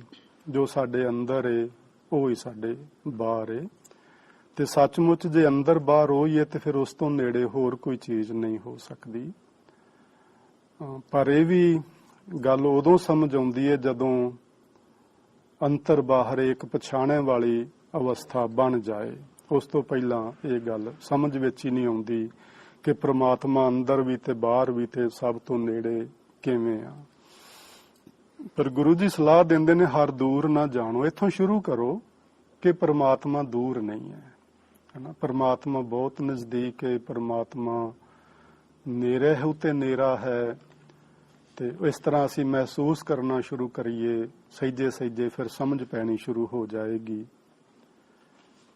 ਜੋ ਸਾਡੇ ਅੰਦਰ ਏ, ਉਹ ਹੀ ਸਾਡੇ ਬਾਹਰ ਏ। ਤੇ ਸੱਚਮੁੱਚ ਜੇ ਅੰਦਰ ਬਾਹਰ ਹੋਈਏ ਤੇ ਫਿਰ ਉਸ ਤੋਂ ਨੇੜੇ ਹੋਰ ਕੋਈ ਚੀਜ਼ ਨਹੀਂ ਹੋ ਸਕਦੀ। ਪਰ ਇਹ ਵੀ ਗੱਲ ਉਦੋਂ ਸਮਝ ਆਉਂਦੀ ਹੈ ਜਦੋਂ ਅੰਤਰ ਬਾਹਰ ਇੱਕ ਪਛਾਣੇ ਵਾਲੀ ਅਵਸਥਾ ਬਣ ਜਾਏ। ਉਸ ਤੋਂ ਪਹਿਲਾਂ ਇਹ ਗੱਲ ਸਮਝ ਵਿੱਚ ਹੀ ਨਹੀਂ ਆਉਂਦੀ ਕਿ ਪ੍ਰਮਾਤਮਾ ਅੰਦਰ ਵੀ ਤੇ ਬਾਹਰ ਵੀ ਤੇ ਸਭ ਤੋਂ ਨੇੜੇ ਕਿਵੇਂ ਆ। ਪਰ ਗੁਰੂ ਜੀ ਸਲਾਹ ਦਿੰਦੇ ਨੇ ਹਰ ਦੂਰ ਨਾ ਜਾਣੋ। ਇੱਥੋਂ ਸ਼ੁਰੂ ਕਰੋ ਕਿ ਪ੍ਰਮਾਤਮਾ ਦੂਰ ਨਹੀਂ ਹੈ, ਹਨਾ। ਪ੍ਰਮਾਤਮਾ ਬਹੁਤ ਨਜ਼ਦੀਕ ਹੈ, ਪ੍ਰਮਾਤਮਾ ਨੇੜੇ ਹੈ ਤੇ ਨੇਰਾ ਹੈ। ਤੇ ਇਸ ਤਰ੍ਹਾਂ ਅਸੀਂ ਮਹਿਸੂਸ ਕਰਨਾ ਸ਼ੁਰੂ ਕਰੀਏ, ਸਹਿਜੇ ਸਹਿਜੇ ਫਿਰ ਸਮਝ ਪੈਣੀ ਸ਼ੁਰੂ ਹੋ ਜਾਏਗੀ।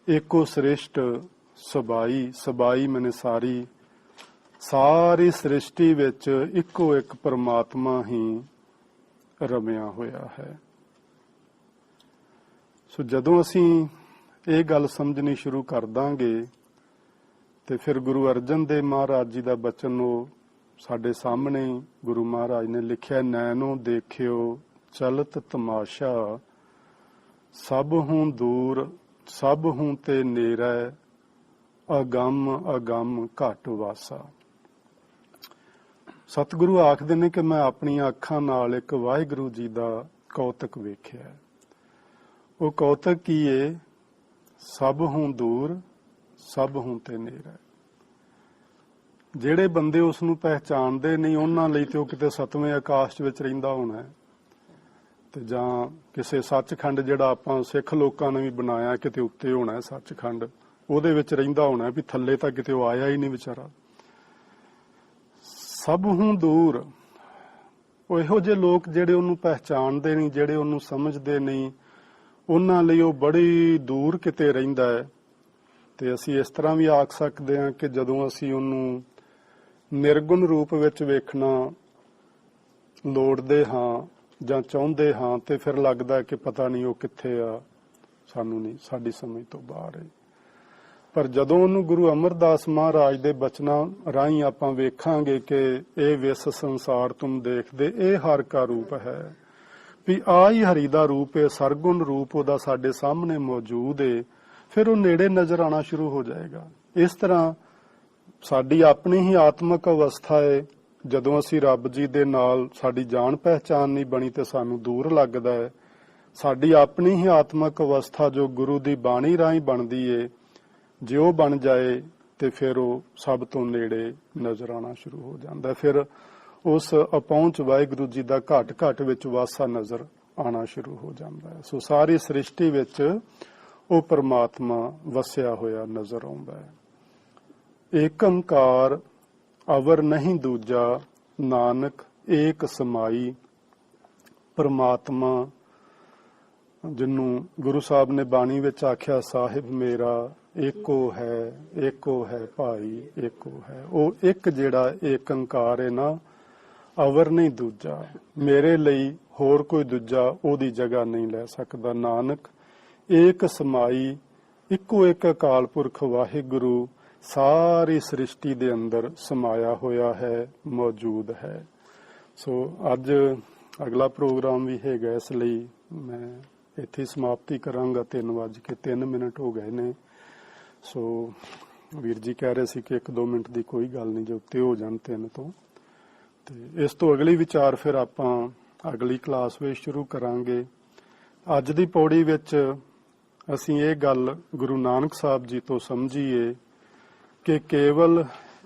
ਏਕੋ ਸ੍ਰਿਸ਼ਟ ਸਬਾਈ, ਸਬਾਈ ਮੈਨੇ ਸਾਰੀ ਸ੍ਰਿਸ਼ਟੀ ਵਿੱਚ ਇੱਕੋ ਇੱਕ ਪ੍ਰਮਾਤਮਾ ਹੀ ਰਮਿਆ ਹੋਇਆ ਹੈ। ਸੋ ਜਦੋਂ ਅਸੀਂ ਇਹ ਗੱਲ ਸਮਝਣੀ ਸ਼ੁਰੂ ਕਰ ਦਾਂਗੇ ਤੇ ਫਿਰ ਗੁਰੂ ਅਰਜਨ ਦੇਵ ਮਹਾਰਾਜ ਜੀ ਦਾ ਬਚਨ ਉਹ ਸਾਡੇ ਸਾਹਮਣੇ ਗੁਰੂ ਮਹਾਰਾਜ ਨੇ ਲਿਖਿਆ, ਨੈਣੋ ਦੇਖਿਓ ਚਲਤ ਤਮਾਸ਼ਾ, ਸਭ ਹੂੰ ਦੂਰ ਸਭ ਹੂੰ ਤੇ ਨੇਰਾ, ਅਗੰਮ ਅਗੰਮ ਘਟ ਵਾਸਾ। ਸਤਿਗੁਰੂ ਆਖਦੇ ਨੇ ਕਿ ਮੈਂ ਆਪਣੀਆਂ ਅੱਖਾਂ ਨਾਲ ਇੱਕ ਵਾਹਿਗੁਰੂ ਜੀ ਦਾ ਕੌਤਕ ਵੇਖਿਆ। ਉਹ ਕੌਤਕ ਕੀ ਏ, ਸਭ ਹੂੰ ਦੂਰ ਸਭ ਹੂੰ ਤੇ ਨੇੜੇ। ਜਿਹੜੇ ਬੰਦੇ ਉਸ ਨੂੰ ਪਹਿਚਾਣਦੇ ਨਹੀਂ ਉਹਨਾਂ ਲਈ ਤੇ ਉਹ ਕਿਤੇ ਸਤਵੇਂ ਆਕਾਸ਼ ਵਿੱਚ ਰਹਿੰਦਾ ਹੋਣਾ ਹੈ, ਤੇ ਜਾਂ ਕਿਸੇ ਸੱਚਖੰਡ ਜਿਹੜਾ ਆਪਾਂ ਸਿੱਖ ਲੋਕਾਂ ਨੇ ਵੀ ਬਣਾਇਆ ਕਿਤੇ ਉੱਤੇ ਹੋਣਾ ਹੈ ਸੱਚਖੰਡ, ਉਹਦੇ ਵਿੱਚ ਰਹਿੰਦਾ ਹੋਣਾ, ਵੀ ਥੱਲੇ ਤਾਂ ਕਿਤੇ ਉਹ ਆਇਆ ਹੀ ਨਹੀਂ ਵਿਚਾਰਾ। ਸਭ ਹੂੰ ਦੂਰ, ਉਹ ਇਹੋ ਜਿਹੇ ਲੋਕ ਜਿਹੜੇ ਉਹਨੂੰ ਪਹਿਚਾਣਦੇ ਨਹੀਂ, ਜਿਹੜੇ ਉਹਨੂੰ ਸਮਝਦੇ ਨਹੀਂ, ਉਹਨਾਂ ਲਈ ਉਹ ਬੜੀ ਦੂਰ ਕਿਤੇ ਰਹਿੰਦਾ ਹੈ। ਤੇ ਅਸੀਂ ਇਸ ਤਰ੍ਹਾਂ ਵੀ ਆਖ ਸਕਦੇ ਹਾਂ ਕਿ ਜਦੋਂ ਅਸੀਂ ਉਹਨੂੰ ਨਿਰਗੁਣ ਰੂਪ ਵਿੱਚ ਵੇਖਣਾ ਲੋੜਦੇ ਹਾਂ ਜਾਂ ਚਾਹੁੰਦੇ ਹਾਂ ਤੇ ਫਿਰ ਲੱਗਦਾ ਕਿ ਪਤਾ ਨਹੀਂ ਉਹ ਕਿੱਥੇ ਆ, ਸਾਨੂੰ ਨਹੀਂ, ਸਾਡੀ ਸਮਝ ਤੋਂ ਬਾਹਰ ਹੈ। ਪਰ ਜਦੋਂ ਉਹਨੂੰ ਗੁਰੂ ਅਮਰਦਾਸ ਮਹਾਰਾਜ ਦੇ ਬਚਨਾਂ ਰਾਹੀਂ ਆਪਾਂ ਵੇਖਾਂਗੇ ਕਿ ਇਹ ਵਿਸ ਸੰਸਾਰ ਤੁਮ ਦੇਖਦੇ, ਇਹ ਹਰ ਕਾ ਰੂਪ ਹੈ, ਵੀ ਆ ਹੀ ਹਰੀ ਦਾ ਰੂਪ ਹੈ, ਸਰਗੁਣ ਰੂਪ ਉਹਦਾ ਸਾਡੇ ਸਾਹਮਣੇ ਮੌਜੂਦ ਹੈ, ਫਿਰ ਉਹ ਨੇੜੇ ਨਜ਼ਰ ਆਉਣਾ ਸ਼ੁਰੂ ਹੋ ਜਾਏਗਾ। ਇਸ ਤਰ੍ਹਾਂ ਸਾਡੀ ਆਪਣੀ ਹੀ ਆਤਮਿਕ ਅਵਸਥਾ ਹੈ, ਜਦੋਂ ਅਸੀਂ ਰੱਬ ਜੀ ਦੇ ਨਾਲ ਸਾਡੀ ਜਾਣ ਪਹਿਚਾਣ ਨਹੀਂ ਬਣੀ ਤੇ ਸਾਨੂੰ ਦੂਰ ਲੱਗਦਾ ਹੈ। ਸਾਡੀ ਆਪਣੀ ਹੀ ਆਤਮਿਕ ਅਵਸਥਾ ਜੋ ਗੁਰੂ ਦੀ ਬਾਣੀ ਰਾਹੀਂ ਬਣਦੀ ਏ, ਜੇ ਉਹ ਬਣ ਜਾਏ ਤੇ ਫਿਰ ਉਹ ਸਭ ਤੋਂ ਨੇੜੇ ਨਜ਼ਰ ਆਉਣਾ ਸ਼ੁਰੂ ਹੋ ਜਾਂਦਾ। ਫਿਰ ਉਸ ਅਪਹੁੰਚ ਵਾਹਿਗੁਰੂ ਜੀ ਦਾ ਘਟ ਘਟ ਵਿੱਚ ਵਾਸਾ ਨਜ਼ਰ ਆਉਣਾ ਸ਼ੁਰੂ ਹੋ ਜਾਂਦਾ ਹੈ। ਸੋ ਸਾਰੀ ਸ੍ਰਿਸ਼ਟੀ ਵਿੱਚ ਉਹ ਪਰਮਾਤਮਾ ਵਸਿਆ ਹੋਇਆ ਨਜ਼ਰ ਆਉਂਦਾ ਹੈ। ਏਕ ਓੰਕਾਰ ਅਵਰ ਨਹੀਂ ਦੂਜਾ, ਨਾਨਕ ਏਕ ਸਮਾਈ। ਪਰਮਾਤਮਾ ਜਿਹਨੂੰ ਗੁਰੂ ਸਾਹਿਬ ਨੇ ਬਾਣੀ ਵਿੱਚ ਆਖਿਆ, ਸਾਹਿਬ ਮੇਰਾ ਏਕੋ ਹੈ ਭਾਈ ਏਕੋ ਹੈ, ਉਹ ਇੱਕ ਜਿਹੜਾ ਏਕ ਓੰਕਾਰ ਹੈ ਨਾ, ਅਵਰ ਨਹੀਂ ਦੂਜਾ, ਮੇਰੇ ਲਈ ਹੋਰ ਕੋਈ ਦੂਜਾ ਉਹਦੀ ਜਗ੍ਹਾ ਨਹੀਂ ਲੈ ਸਕਦਾ। ਨਾਨਕ ਏਕ ਸਮਾਈ, ਇੱਕੋ ਇੱਕ ਅਕਾਲ ਪੁਰਖ ਵਾਹਿਗੁਰੂ ਸਾਰੀ ਸ੍ਰਿਸ਼ਟੀ ਦੇ ਅੰਦਰ ਸਮਾਇਆ ਹੋਇਆ ਹੈ, ਮੌਜੂਦ ਹੈ। ਸੋ ਅੱਜ ਅਗਲਾ ਪ੍ਰੋਗਰਾਮ ਵੀ ਹੈਗਾ, ਇਸ ਲਈ ਮੈਂ ਇੱਥੇ ਸਮਾਪਤੀ ਕਰਾਂਗਾ। 3:03 ਹੋ ਗਏ ਨੇ। ਸੋ ਵੀਰ ਜੀ ਕਹਿ ਰਹੇ ਸੀ ਕਿ 1-2 ਮਿੰਟ ਦੀ ਕੋਈ ਗੱਲ ਨਹੀਂ, ਜੇ ਉੱਤੇ ਹੋ ਜਾਣ 3 ਤੋਂ। ਤੇ ਇਸ ਤੋਂ ਅਗਲੀ ਵਿਚਾਰ ਫਿਰ ਆਪਾਂ ਅਗਲੀ ਕਲਾਸ ਵਿੱਚ ਸ਼ੁਰੂ ਕਰਾਂਗੇ। ਅੱਜ ਦੀ ਪੌੜੀ ਵਿੱਚ ਅਸੀਂ ਇਹ ਗੱਲ ਗੁਰੂ ਨਾਨਕ ਸਾਹਿਬ ਜੀ ਤੋਂ ਸਮਝੀਏ ਕਿ ਕੇਵਲ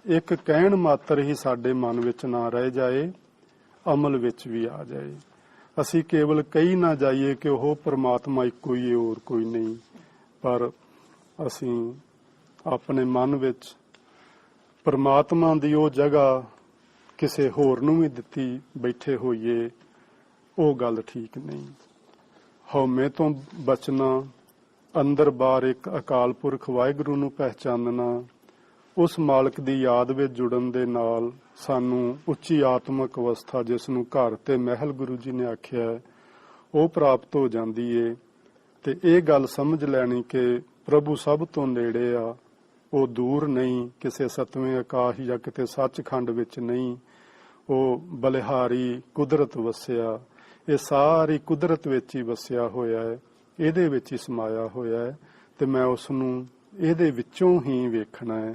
ਇੱਕ ਕਹਿਣ ਮਾਤਰ ਹੀ ਸਾਡੇ ਮਨ ਵਿੱਚ ਨਾ ਰਹਿ ਜਾਏ, ਅਮਲ ਵਿੱਚ ਵੀ ਆ ਜਾਏ। ਅਸੀਂ ਕੇਵਲ ਕਹੀ ਨਾ ਜਾਈਏ ਕਿ ਉਹ ਪਰਮਾਤਮਾ ਇੱਕੋ ਹੀ ਹੈ, ਹੋਰ ਕੋਈ ਨਹੀਂ, ਪਰ ਅਸੀਂ ਆਪਣੇ ਮਨ ਵਿੱਚ ਪਰਮਾਤਮਾ ਦੀ ਉਹ ਜਗ੍ਹਾ ਕਿਸੇ ਹੋਰ ਨੂੰ ਵੀ ਦਿੱਤੀ ਬੈਠੇ ਹੋਈਏ, ਉਹ ਗੱਲ ਠੀਕ ਨਹੀਂ। ਹਉਮੈ ਤੋਂ ਬਚਣਾ, ਅੰਦਰ ਬਾਹਰ ਇੱਕ ਅਕਾਲ ਪੁਰਖ ਵਾਹਿਗੁਰੂ ਨੂੰ ਪਹਿਚਾਨਣਾ, ਉਸ ਮਾਲਕ ਦੀ ਯਾਦ ਵਿੱਚ ਜੁੜਨ ਦੇ ਨਾਲ ਸਾਨੂੰ ਉੱਚੀ ਆਤਮਿਕ ਅਵਸਥਾ, ਜਿਸ ਨੂੰ ਘਰ ਤੇ ਮਹਿਲ ਗੁਰੂ ਜੀ ਨੇ ਆਖਿਆ, ਉਹ ਪ੍ਰਾਪਤ ਹੋ ਜਾਂਦੀ ਏ। ਤੇ ਇਹ ਗੱਲ ਸਮਝ ਲੈਣੀ ਕਿ ਪ੍ਰਭੂ ਸਭ ਤੋਂ ਨੇੜੇ ਆ, ਉਹ ਦੂਰ ਨਹੀਂ, ਕਿਸੇ ਸਤਵੇਂ ਆਕਾਸ਼ ਜਾਂ ਕਿਤੇ ਸੱਚਖੰਡ ਵਿੱਚ ਨਹੀਂ, ਉਹ ਬਲਿਹਾਰੀ ਕੁਦਰਤ ਵਸਿਆ, ਇਹ ਸਾਰੀ ਕੁਦਰਤ ਵਿੱਚ ਹੀ ਵਸਿਆ ਹੋਇਆ ਹੈ, ਇਹਦੇ ਵਿੱਚ ਹੀ ਸਮਾਇਆ ਹੋਇਆ ਹੈ, ਤੇ ਮੈਂ ਉਸ ਨੂੰ ਇਹਦੇ ਵਿੱਚੋਂ ਹੀ ਵੇਖਣਾ ਹੈ।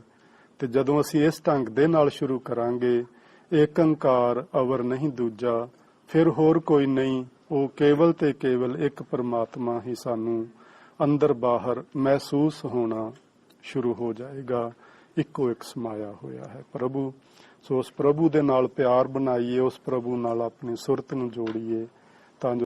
ਤੇ ਜਦੋਂ ਅਸੀਂ ਇਸ ਢੰਗ ਦੇ ਨਾਲ ਸ਼ੁਰੂ ਕਰਾਂਗੇ, ਏਕ ਓੰਕਾਰ ਅਵਰ ਨਹੀਂ ਦੂਜਾ, ਫਿਰ ਹੋਰ ਕੋਈ ਨਹੀਂ, ਉਹ ਕੇਵਲ ਤੇ ਕੇਵਲ ਇੱਕ ਪਰਮਾਤਮਾ ਹੀ ਸਾਨੂੰ ਅੰਦਰ ਬਾਹਰ ਮਹਿਸੂਸ ਹੋਣਾ ਸ਼ੁਰੂ ਹੋ ਜਾਏਗਾ। ਇੱਕੋ ਇੱਕ ਸਮਾਇਆ ਹੋਇਆ ਹੈ ਪ੍ਰਭੂ। ਸੋ ਉਸ ਪ੍ਰਭੂ ਦੇ ਨਾਲ ਪਿਆਰ ਬਣਾਈਏ, ਉਸ ਪ੍ਰਭੂ ਨਾਲ ਆਪਣੀ ਸੁਰਤ ਨੂੰ ਜੋੜੀਏ, ਤਾਂ ਜੋ